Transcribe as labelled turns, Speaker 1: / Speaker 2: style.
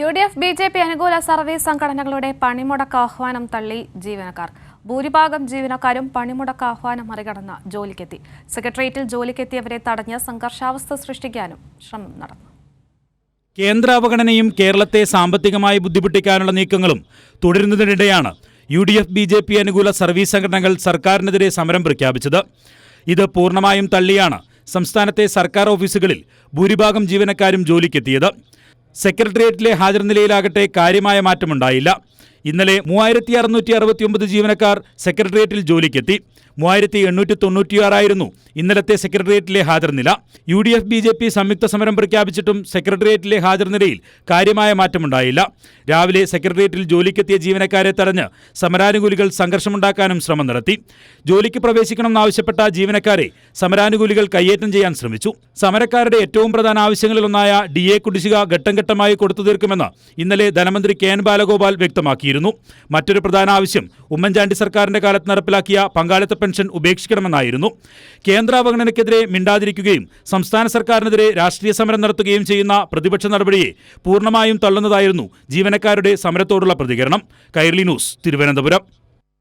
Speaker 1: UDF BJP അനുകൂല service സംഘടനകളുടെ പണിമുടക്ക് ആഹ്വാനം തള്ളി ജീവനക്കാർ. ഭൂരിഭാഗം ജീവനക്കാരും പണിമുടക്ക് ആഹ്വാനം മറികടന്ന് ജോലിക്കെത്തി. സെക്രട്ടേറിയറ്റിൽ ജോലിക്കെത്തിയവരെ തടഞ്ഞ് സംഘർഷാവസ്ഥ സൃഷ്ടിക്കാനും ശ്രമം നടന്നു.
Speaker 2: കേന്ദ്ര അവഗണനയും കേരളത്തെ സാമ്പത്തികമായി ബുദ്ധിമുട്ടിക്കാനുള്ള നീക്കങ്ങളും തുടരുന്നതിനിടെയാണ് UDF BJP അനുകൂല സർവീസ് സംഘടനകൾ സർക്കാരിനെതിരെ സമരം പ്രഖ്യാപിച്ചത്. ഇത് പൂർണ്ണമായും തള്ളിയാണ് സംസ്ഥാനത്തെ സർക്കാർ ഓഫീസുകളിൽ ഭൂരിഭാഗം ജീവനക്കാരും ജോലിക്കെത്തിയത്. സെക്രട്ടേറിയറ്റിലെ ഹാജർ നിലയിലാകട്ടെ കാര്യമായ മാറ്റമുണ്ടായില്ല. ഇന്നലെ 3669 ജീവനക്കാർ സെക്രട്ടേറിയറ്റിൽ ജോലിക്കെത്തി. 3896 ആയിരുന്നു ഇന്നലത്തെ സെക്രട്ടേറിയറ്റിലെ ഹാജർ നില. UDF BJP സംയുക്ത സമരം പ്രഖ്യാപിച്ചിട്ടും സെക്രട്ടേറിയറ്റിലെ ഹാജർ നിലയിൽ കാര്യമായ മാറ്റമുണ്ടായില്ല. രാവിലെ സെക്രട്ടേറിയറ്റിൽ ജോലിക്കെത്തിയ ജീവനക്കാരെ തടഞ്ഞ് സമരാനുകൂലികൾ സംഘർഷമുണ്ടാക്കാനും ശ്രമം നടത്തി. ജോലിക്ക് പ്രവേശിക്കണമെന്നാവശ്യപ്പെട്ട ജീവനക്കാരെ സമരാനുകൂലികൾ കയ്യേറ്റം ചെയ്യാൻ ശ്രമിച്ചു. സമരക്കാരുടെ ഏറ്റവും പ്രധാന ആവശ്യങ്ങളിലൊന്നായ DA കുടിശ്ശിക ഘട്ടം ഘട്ടമായി കൊടുത്തു തീർക്കുമെന്ന് ഇന്നലെ ധനമന്ത്രി KN ബാലഗോപാൽ വ്യക്തമാക്കിയിരുന്നു. മറ്റൊരു പ്രധാന ആവശ്യം ഉമ്മൻചാണ്ടി സർക്കാരിന്റെ കാലത്ത് നടപ്പിലാക്കിയ പങ്കാളിത്ത പെൻഷൻ ഉപേക്ഷിക്കണമെന്നായിരുന്നു. കേന്ദ്ര അവഗണനയ്ക്കെതിരെ മിണ്ടാതിരിക്കുകയും സംസ്ഥാന സർക്കാരിനെതിരെ രാഷ്ട്രീയ സമരം നടത്തുകയും ചെയ്യുന്ന പ്രതിപക്ഷ നടപടിയെ പൂർണ്ണമായും തള്ളുന്നതായിരുന്നു ജീവനക്കാരുടെ സമരത്തോടുള്ള പ്രതികരണം. കൈരളി ന്യൂസ്, തിരുവനന്തപുരം.